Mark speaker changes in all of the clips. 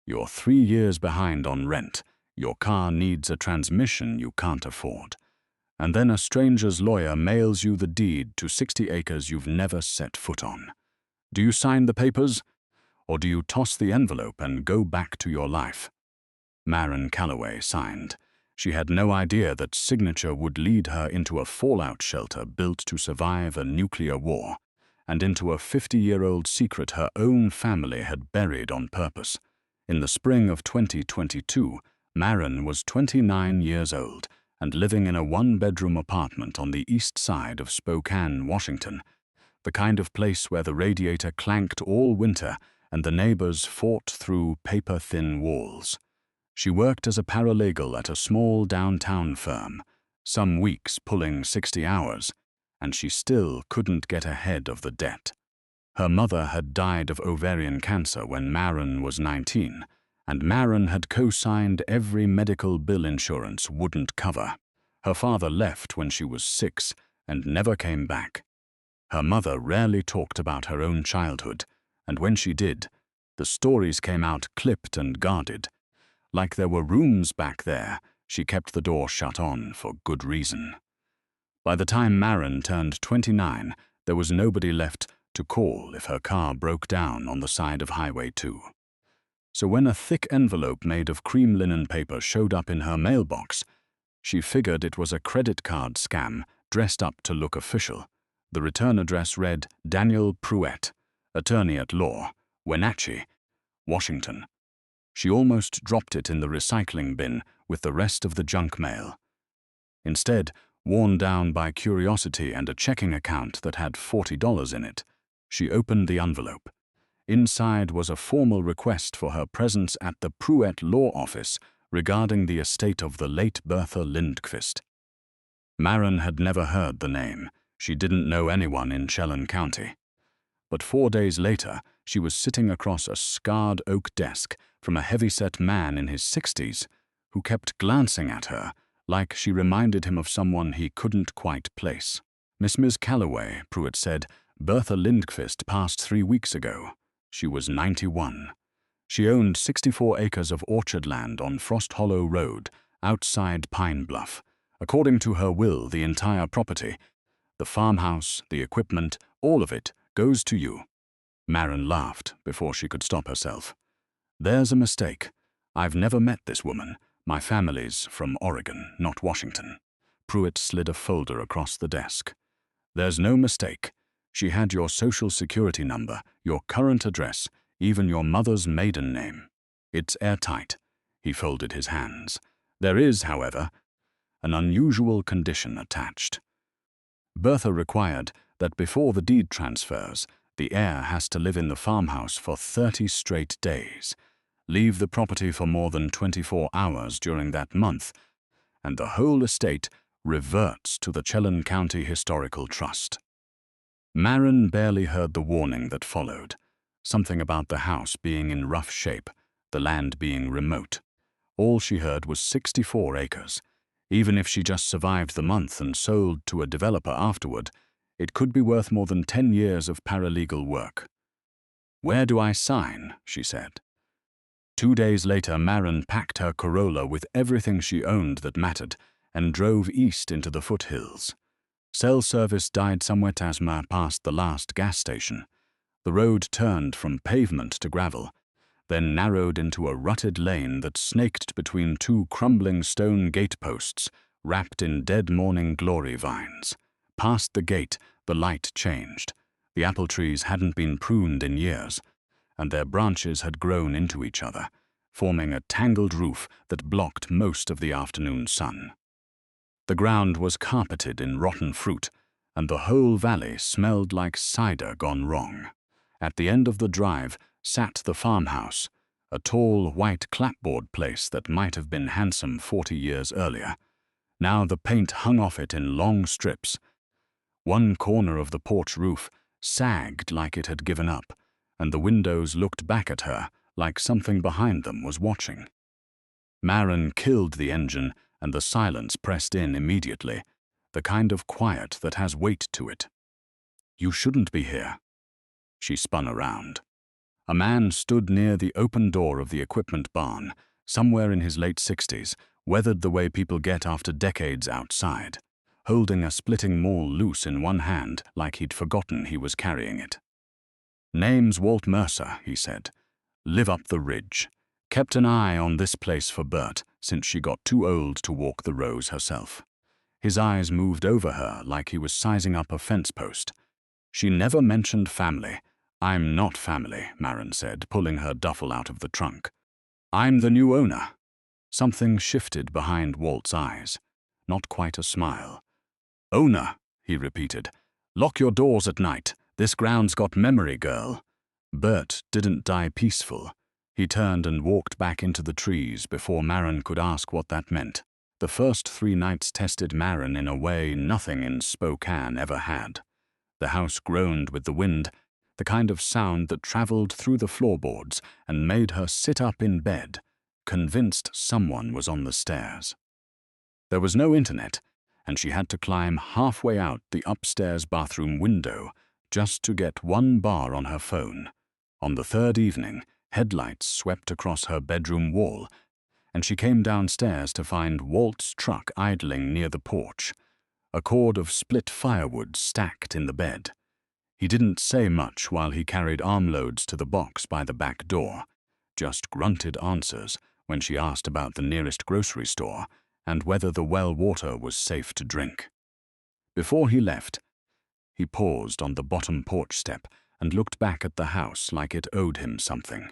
Speaker 1: You're 3 years behind on rent. Your car needs a transmission you can't afford. And then a stranger's lawyer mails you the deed to 60 acres you've never set foot on. Do you sign the papers? Or do you toss the envelope and go back to your life? Maren Calloway signed. She had no idea that signature would lead her into a fallout shelter built to survive a nuclear war, and into a 50-year-old secret her own family had buried on purpose. In the spring of 2022, Maren was 29 years old and living in a one-bedroom apartment on the east side of Spokane, Washington, the kind of place where the radiator clanked all winter and the neighbors fought through paper-thin walls. She worked as a paralegal at a small downtown firm, some weeks pulling 60 hours, and she still couldn't get ahead of the debt. Her mother had died of ovarian cancer when Maren was 19, and Maren had co-signed every medical bill insurance wouldn't cover. Her father left when she was 6 and never came back. Her mother rarely talked about her own childhood, and when she did, the stories came out clipped and guarded. Like there were rooms back there, she kept the door shut on for good reason. By the time Maren turned 29, there was nobody left to call if her car broke down on the side of Highway 2. So when a thick envelope made of cream linen paper showed up in her mailbox, she figured it was a credit card scam dressed up to look official. The return address read Daniel Pruitt, attorney at law, Wenatchee, Washington. She almost dropped it in the recycling bin with the rest of the junk mail. Instead, worn down by curiosity and a checking account that had $40 in it, she opened the envelope. Inside was a formal request for her presence at the Pruitt Law Office regarding the estate of the late Bertha Lindqvist. Maren had never heard the name. She didn't know anyone in Chelan County. But 4 days later, she was sitting across a scarred oak desk from a heavy-set man in his 60s who kept glancing at her like she reminded him of someone he couldn't quite place. Miss Calloway, Pruitt said, Bertha Lindqvist passed 3 weeks ago. She was 91. She owned 64 acres of orchard land on Frost Hollow Road, outside Pine Bluff. According to her will, the entire property, the farmhouse, the equipment, all of it, goes to you. Maren laughed before she could stop herself. There's a mistake. I've never met this woman. My family's from Oregon, not Washington. Pruitt slid a folder across the desk. There's no mistake. She had your social security number, your current address, even your mother's maiden name. It's airtight. He folded his hands. There is, however, an unusual condition attached. Bertha required that before the deed transfers, the heir has to live in the farmhouse for 30 straight days, leave the property for more than 24 hours during that month, and the whole estate reverts to the Chelan County Historical Trust. Maren barely heard the warning that followed, something about the house being in rough shape, the land being remote. All she heard was 64 acres. Even if she just survived the month and sold to a developer afterward, it could be worth more than 10 years of paralegal work. Where do I sign? She said. 2 days later, Maren packed her Corolla with everything she owned that mattered and drove east into the foothills. Cell service died somewhere past the last gas station. The road turned from pavement to gravel, then narrowed into a rutted lane that snaked between 2 crumbling stone gateposts wrapped in dead morning glory vines. Past the gate, the light changed. The apple trees hadn't been pruned in years, and their branches had grown into each other, forming a tangled roof that blocked most of the afternoon sun. The ground was carpeted in rotten fruit, and the whole valley smelled like cider gone wrong. At the end of the drive sat the farmhouse, a tall white clapboard place that might have been handsome 40 years earlier. Now the paint hung off it in long strips. One corner of the porch roof sagged like it had given up, and the windows looked back at her like something behind them was watching. Maren killed the engine, and the silence pressed in immediately, the kind of quiet that has weight to it. You shouldn't be here. She spun around. A man stood near the open door of the equipment barn, somewhere in his late 60s, weathered the way people get after decades outside, holding a splitting maul loose in one hand like he'd forgotten he was carrying it. "Name's Walt Mercer," he said. "Live up the ridge. Kept an eye on this place for Bert since she got too old to walk the rows herself." His eyes moved over her like he was sizing up a fence post. "She never mentioned family." "I'm not family," Maren said, pulling her duffel out of the trunk. "I'm the new owner." Something shifted behind Walt's eyes. Not quite a smile. "Owner," he repeated. "Lock your doors at night. This ground's got memory, girl." Bert didn't die peaceful. He turned and walked back into the trees before Maren could ask what that meant. The first 3 nights tested Maren in a way nothing in Spokane ever had. The house groaned with the wind, the kind of sound that traveled through the floorboards and made her sit up in bed, convinced someone was on the stairs. There was no internet, and she had to climb halfway out the upstairs bathroom window just to get 1 bar on her phone. On the 3rd evening, headlights swept across her bedroom wall, and she came downstairs to find Walt's truck idling near the porch, a cord of split firewood stacked in the bed. He didn't say much while he carried armloads to the box by the back door, just grunted answers when she asked about the nearest grocery store and whether the well water was safe to drink. Before he left, he paused on the bottom porch step and looked back at the house like it owed him something.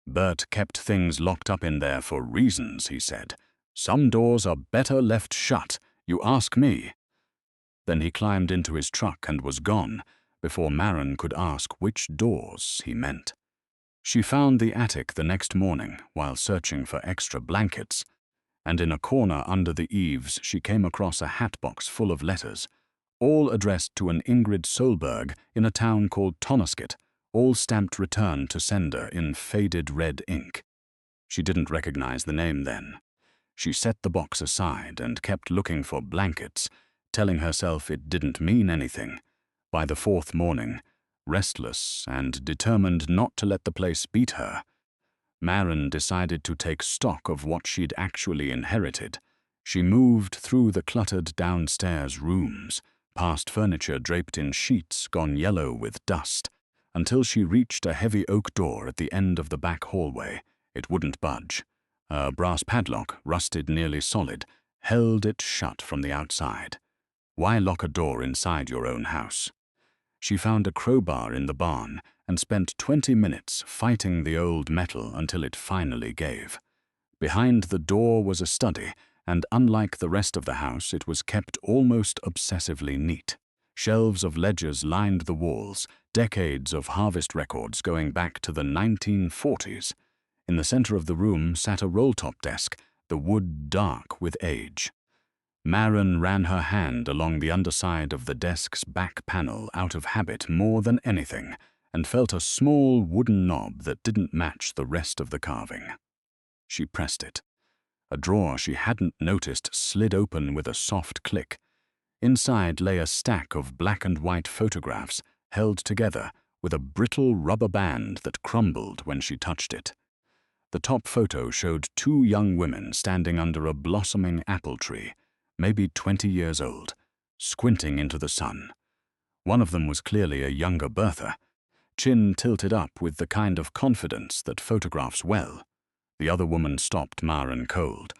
Speaker 1: "Bert kept things locked up in there for reasons," he said. "Some doors are better left shut, you ask me." Then he climbed into his truck and was gone, before Maren could ask which doors he meant. She found the attic the next morning while searching for extra blankets, and in a corner under the eaves she came across a hatbox full of letters, all addressed to an Ingrid Solberg in a town called Tonnesket, all stamped return to sender in faded red ink. She didn't recognize the name then. She set the box aside and kept looking for blankets, telling herself it didn't mean anything. By the 4th morning, restless and determined not to let the place beat her, Maren decided to take stock of what she'd actually inherited. She moved through the cluttered downstairs rooms, past furniture draped in sheets gone yellow with dust, until she reached a heavy oak door at the end of the back hallway. It wouldn't budge. A brass padlock, rusted nearly solid, held it shut from the outside. Why lock a door inside your own house? She found a crowbar in the barn and spent 20 minutes fighting the old metal until it finally gave. Behind the door was a study, and unlike the rest of the house, it was kept almost obsessively neat. Shelves of ledgers lined the walls, decades of harvest records going back to the 1940s. In the center of the room sat a roll-top desk, the wood dark with age. Maren ran her hand along the underside of the desk's back panel out of habit more than anything, and felt a small wooden knob that didn't match the rest of the carving. She pressed it. A drawer she hadn't noticed slid open with a soft click. Inside lay a stack of black and white photographs, held together with a brittle rubber band that crumbled when she touched it. The top photo showed 2 young women standing under a blossoming apple tree, maybe 20 years old, squinting into the sun. One of them was clearly a younger Bertha, chin tilted up with the kind of confidence that photographs well. The other woman stopped Maren cold.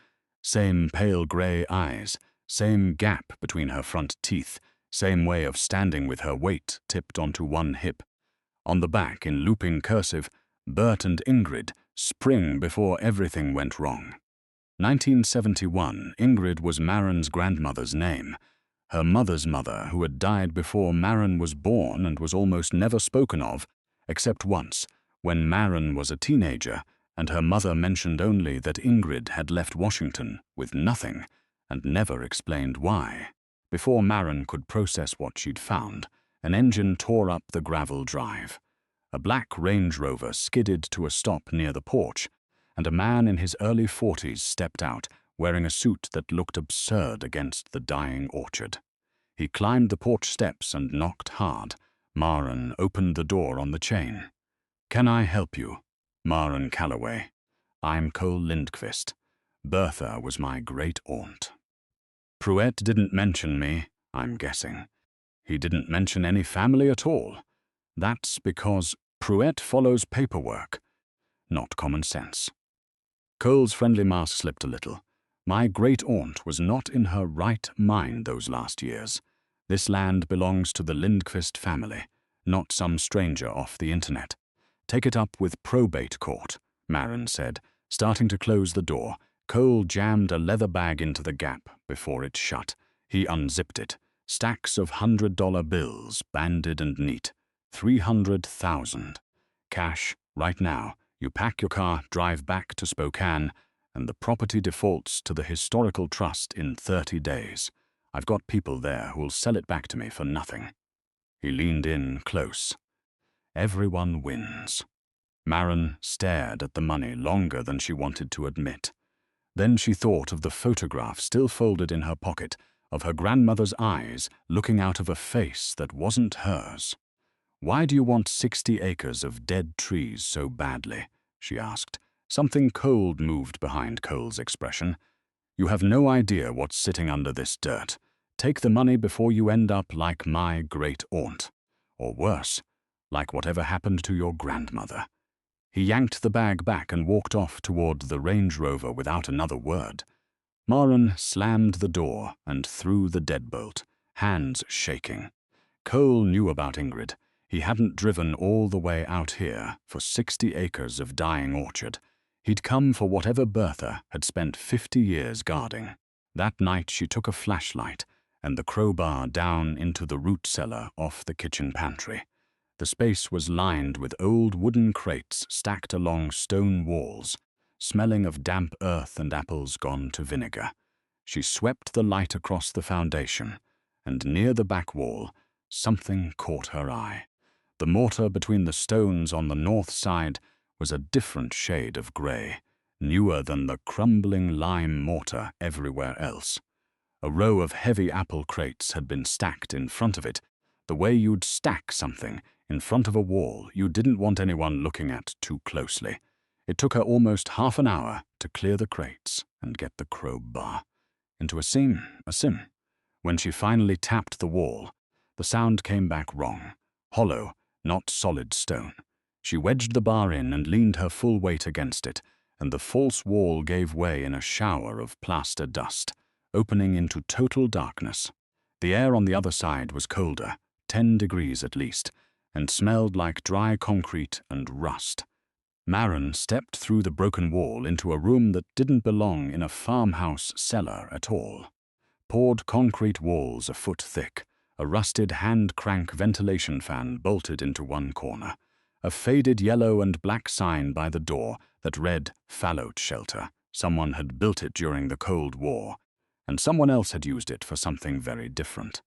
Speaker 1: Same pale grey eyes, same gap between her front teeth, same way of standing with her weight tipped onto one hip. On the back, in looping cursive, Bert and Ingrid, spring before everything went wrong. 1971, Ingrid was Maren's grandmother's name. Her mother's mother, who had died before Maren was born and was almost never spoken of, except once, when Maren was a teenager, and her mother mentioned only that Ingrid had left Washington with nothing, and never explained why. Before Maren could process what she'd found, an engine tore up the gravel drive. A black Range Rover skidded to a stop near the porch, and a man in his early 40s stepped out, wearing a suit that looked absurd against the dying orchard. He climbed the porch steps and knocked hard. Maren opened the door on the chain. Can I help you? Maren Calloway. I'm Cole Lindquist. Bertha was my great-aunt. Pruett didn't mention me, I'm guessing. He didn't mention any family at all. That's because Pruett follows paperwork, not common sense. Cole's friendly mask slipped a little. My great-aunt was not in her right mind those last years. This land belongs to the Lindquist family, not some stranger off the internet. Take it up with probate court, Maren said. Starting to close the door, Cole jammed a leather bag into the gap before it shut. He unzipped it. Stacks of $100 bills, banded and neat. 300,000. Cash, right now. You pack your car, drive back to Spokane, and the property defaults to the Historical Trust in 30 days. I've got people there who'll sell it back to me for nothing. He leaned in close. Everyone wins. Maren stared at the money longer than she wanted to admit. Then she thought of the photograph still folded in her pocket, of her grandmother's eyes looking out of a face that wasn't hers. "Why do you want 60 acres of dead trees so badly?" she asked. Something cold moved behind Cole's expression. "You have no idea what's sitting under this dirt. Take the money before you end up like my great-aunt. Or worse, like whatever happened to your grandmother." He yanked the bag back and walked off toward the Range Rover without another word. Maren slammed the door and threw the deadbolt, hands shaking. Cole knew about Ingrid. He hadn't driven all the way out here for 60 acres of dying orchard. He'd come for whatever Bertha had spent 50 years guarding. That night she took a flashlight and the crowbar down into the root cellar off the kitchen pantry. The space was lined with old wooden crates stacked along stone walls, smelling of damp earth and apples gone to vinegar. She swept the light across the foundation, and near the back wall, something caught her eye. The mortar between the stones on the north side was a different shade of gray, newer than the crumbling lime mortar everywhere else. A row of heavy apple crates had been stacked in front of it, the way you'd stack something in front of a wall you didn't want anyone looking at too closely. It took her almost half an hour to clear the crates and get the crowbar into a seam. When she finally tapped the wall, the sound came back wrong, hollow, not solid stone. She wedged the bar in and leaned her full weight against it, and the false wall gave way in a shower of plaster dust, opening into total darkness. The air on the other side was colder, 10 degrees at least, and smelled like dry concrete and rust. Maren stepped through the broken wall into a room that didn't belong in a farmhouse cellar at all. Poured concrete walls a foot thick, a rusted hand-crank ventilation fan bolted into one corner, a faded yellow and black sign by the door that read "Fallout Shelter." Someone had built it during the Cold War, and someone else had used it for something very different.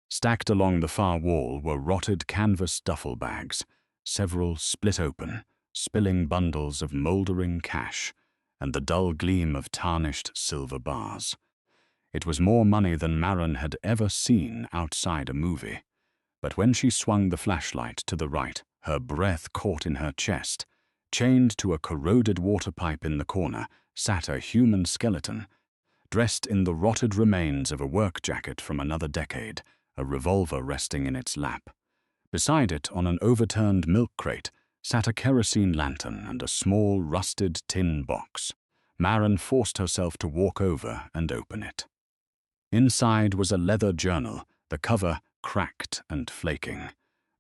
Speaker 1: Stacked along the far wall were rotted canvas duffel bags, several split open, spilling bundles of moldering cash, and the dull gleam of tarnished silver bars. It was more money than Maren had ever seen outside a movie. But when she swung the flashlight to the right, her breath caught in her chest. Chained to a corroded water pipe in the corner sat a human skeleton, dressed in the rotted remains of a work jacket from another decade, a revolver resting in its lap. Beside it, on an overturned milk crate, sat a kerosene lantern and a small, rusted tin box. Maren forced herself to walk over and open it. Inside was a leather journal, the cover cracked and flaking,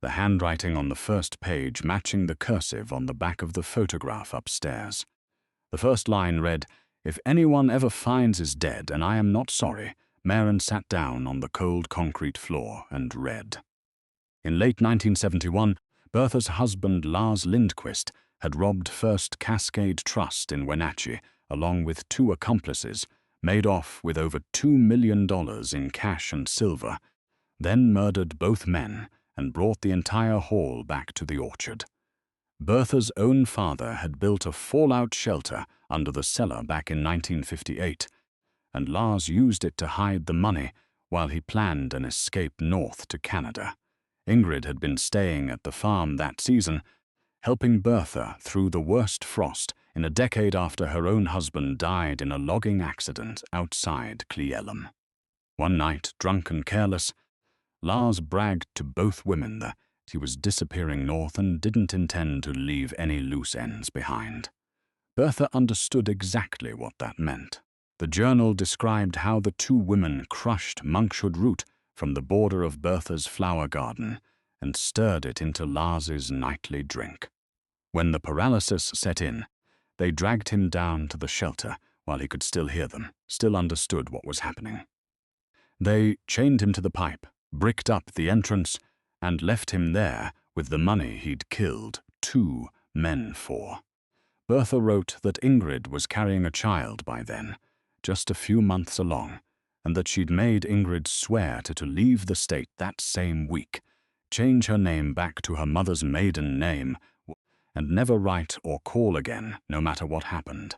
Speaker 1: the handwriting on the first page matching the cursive on the back of the photograph upstairs. The first line read, "If anyone ever finds is dead, and I am not sorry." Maren sat down on the cold concrete floor and read. In late 1971, Bertha's husband Lars Lindquist had robbed First Cascade Trust in Wenatchee, along with 2 accomplices, made off with over $2 million in cash and silver, then murdered both men and brought the entire haul back to the orchard. Bertha's own father had built a fallout shelter under the cellar back in 1958, and Lars used it to hide the money while he planned an escape north to Canada. Ingrid had been staying at the farm that season, helping Bertha through the worst frost in a decade after her own husband died in a logging accident outside Cleellum. One night, drunk and careless, Lars bragged to both women that he was disappearing north and didn't intend to leave any loose ends behind. Bertha understood exactly what that meant. The journal described how the two women crushed monkshood root from the border of Bertha's flower garden and stirred it into Lars's nightly drink. When the paralysis set in, they dragged him down to the shelter while he could still hear them, still understood what was happening. They chained him to the pipe, bricked up the entrance, and left him there with the money he'd killed 2 men for. Bertha wrote that Ingrid was carrying a child by then, just a few months along, and that she'd made Ingrid swear to leave the state that same week, change her name back to her mother's maiden name, and never write or call again, no matter what happened.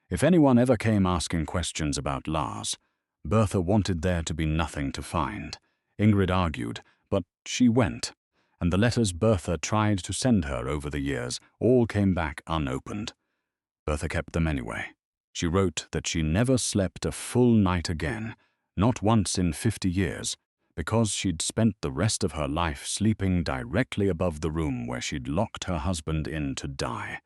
Speaker 1: If anyone ever came asking questions about Lars, Bertha wanted there to be nothing to find. Ingrid argued, but she went, and the letters Bertha tried to send her over the years all came back unopened. Bertha kept them anyway. She wrote that she never slept a full night again, not once in 50 years, because she'd spent the rest of her life sleeping directly above the room where she'd locked her husband in to die,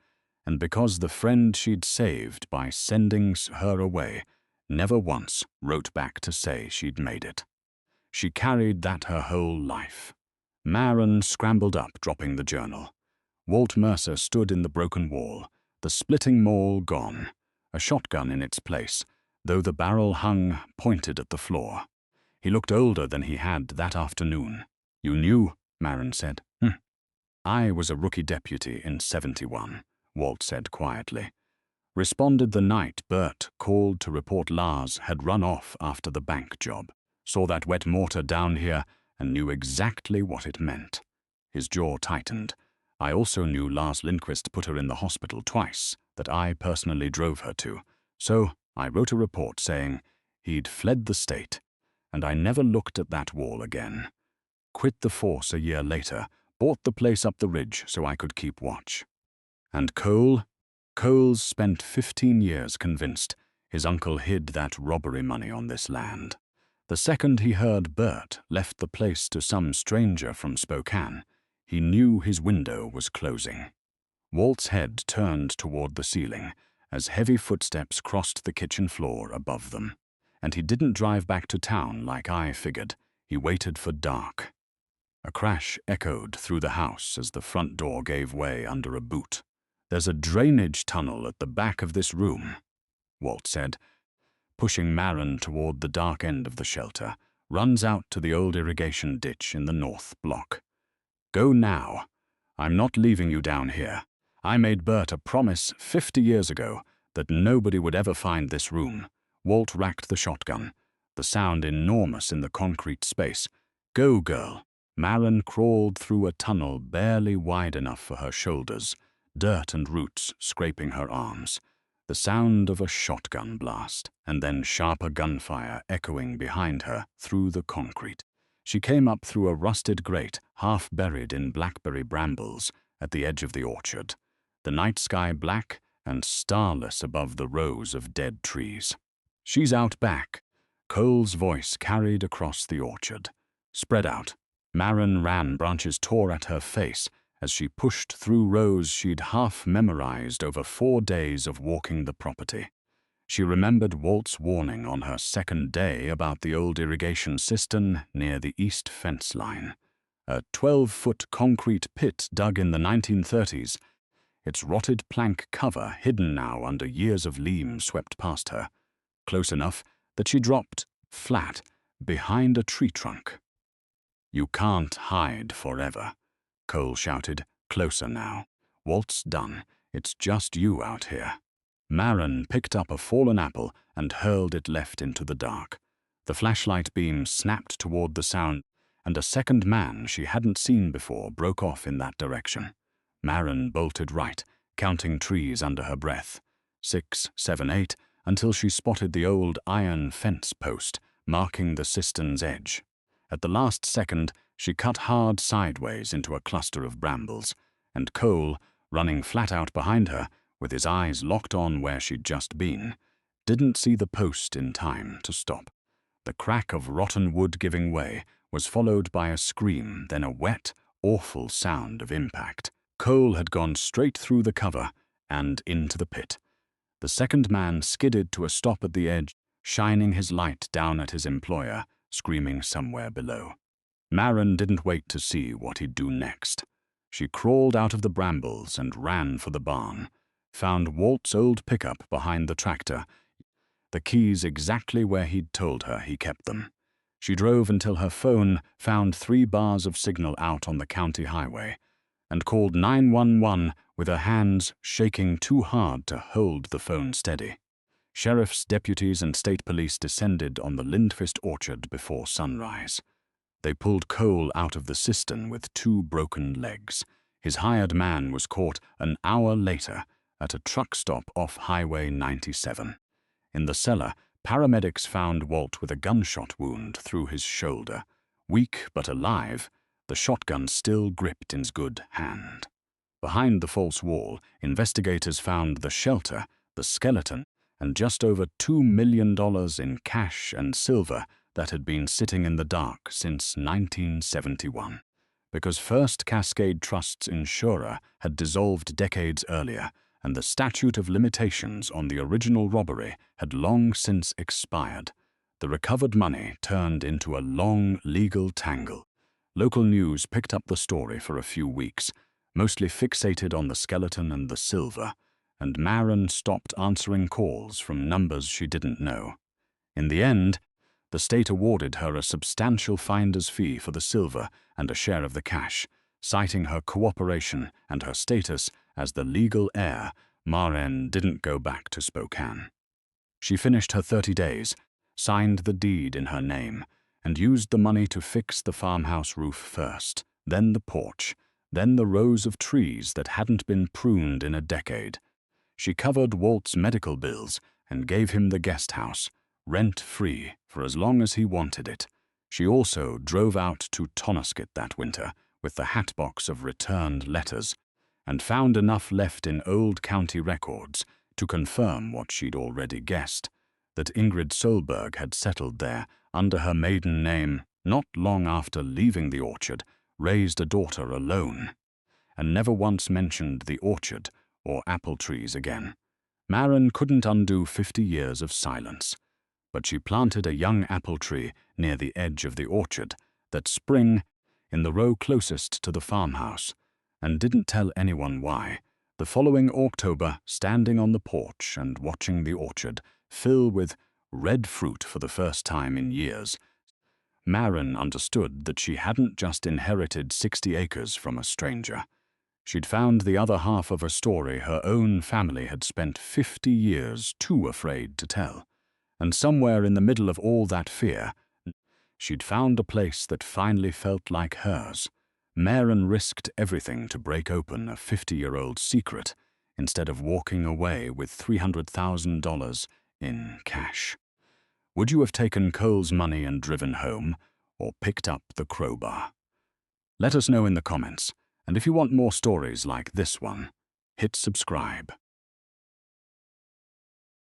Speaker 1: and because the friend she'd saved by sending her away never once wrote back to say she'd made it. She carried that her whole life. Maren scrambled up, dropping the journal. Walt Mercer stood in the broken wall, the splitting maul gone, a shotgun in its place, though the barrel hung pointed at the floor. He looked older than he had that afternoon. "You knew," Maren said. "I was a rookie deputy in 71, Walt said quietly. Responded the night Bert called to report Lars had run off after the bank job. Saw that wet mortar down here and knew exactly what it meant." His jaw tightened. "I also knew Lars Lindquist put her in the hospital twice, that I personally drove her to. So I wrote a report saying he'd fled the state, and I never looked at that wall again. Quit the force a year later, bought the place up the ridge so I could keep watch." And Coles spent 15 years convinced his uncle hid that robbery money on this land. The second he heard Bert left the place to some stranger from Spokane, he knew his window was closing. Walt's head turned toward the ceiling as heavy footsteps crossed the kitchen floor above them. And he didn't drive back to town like I figured. He waited for dark. A crash echoed through the house as the front door gave way under a boot. "There's a drainage tunnel at the back of this room," Walt said, pushing Maren toward the dark end of the shelter. "Runs out to the old irrigation ditch in the north block. Go now. I'm not leaving you down here. I made Bert a promise 50 years ago that nobody would ever find this room." Walt racked the shotgun, the sound enormous in the concrete space. "Go, girl." Maren crawled through a tunnel barely wide enough for her shoulders, dirt and roots scraping her arms. The sound of a shotgun blast, and then sharper gunfire echoing behind her through the concrete. She came up through a rusted grate, half buried in blackberry brambles at the edge of the orchard, the night sky black and starless above the rows of dead trees. "She's out back," Cole's voice carried across the orchard. "Spread out." Maren ran, branches tore at her face as she pushed through rows she'd half memorized over 4 days of walking the property. She remembered Walt's warning on her second day about the old irrigation cistern near the east fence line. A 12-foot concrete pit dug in the 1930s, its rotted plank cover hidden now under years of leaves swept past her, close enough that she dropped flat behind a tree trunk. "You can't hide forever," Cole shouted, closer now. "Walt's done. It's just you out here." Maren picked up a fallen apple and hurled it left into the dark. The flashlight beam snapped toward the sound, and a second man she hadn't seen before broke off in that direction. Maren bolted right, counting trees under her breath. 6, 7, 8, until she spotted the old iron fence post marking the cistern's edge. At the last second, she cut hard sideways into a cluster of brambles, and Cole, running flat out behind her, with his eyes locked on where she'd just been, didn't see the post in time to stop. The crack of rotten wood giving way was followed by a scream, then a wet, awful sound of impact. Cole had gone straight through the cover and into the pit. The second man skidded to a stop at the edge, shining his light down at his employer, screaming somewhere below. Maren didn't wait to see what he'd do next. She crawled out of the brambles and ran for the barn, found Walt's old pickup behind the tractor, the keys exactly where he'd told her he kept them. She drove until her phone found 3 bars of signal out on the county highway, and called 911 with her hands shaking too hard to hold the phone steady. Sheriff's deputies and state police descended on the Lindfist orchard before sunrise. They pulled Cole out of the cistern with 2 broken legs. His hired man was caught an hour later at a truck stop off Highway 97. In the cellar, paramedics found Walt with a gunshot wound through his shoulder. Weak but alive, the shotgun still gripped in his good hand. Behind the false wall, investigators found the shelter, the skeleton, and just over $2 million in cash and silver that had been sitting in the dark since 1971. Because First Cascade Trust's insurer had dissolved decades earlier, and the statute of limitations on the original robbery had long since expired, the recovered money turned into a long legal tangle. Local news picked up the story for a few weeks, mostly fixated on the skeleton and the silver, and Maren stopped answering calls from numbers she didn't know. In the end, the state awarded her a substantial finder's fee for the silver and a share of the cash, citing her cooperation and her status as the legal heir. Maren didn't go back to Spokane. She finished her 30 days, signed the deed in her name, and used the money to fix the farmhouse roof first, then the porch, then the rows of trees that hadn't been pruned in a decade. She covered Walt's medical bills and gave him the guest house, rent-free for as long as he wanted it. She also drove out to Tonasket that winter with the hatbox of returned letters, and found enough left in old county records to confirm what she'd already guessed, that Ingrid Solberg had settled there under her maiden name not long after leaving the orchard, raised a daughter alone, and never once mentioned the orchard or apple trees again. Maren couldn't undo 50 years of silence, but she planted a young apple tree near the edge of the orchard that spring in the row closest to the farmhouse, and didn't tell anyone why. The following October, standing on the porch and watching the orchard fill with red fruit for the first time in years, Maren understood that she hadn't just inherited 60 acres from a stranger. She'd found the other half of her story her own family had spent 50 years too afraid to tell. And somewhere in the middle of all that fear, she'd found a place that finally felt like hers. Maren risked everything to break open a 50-year-old secret instead of walking away with $300,000 in cash. Would you have taken Cole's money and driven home, or picked up the crowbar? Let us know in the comments, and if you want more stories like this one, hit subscribe.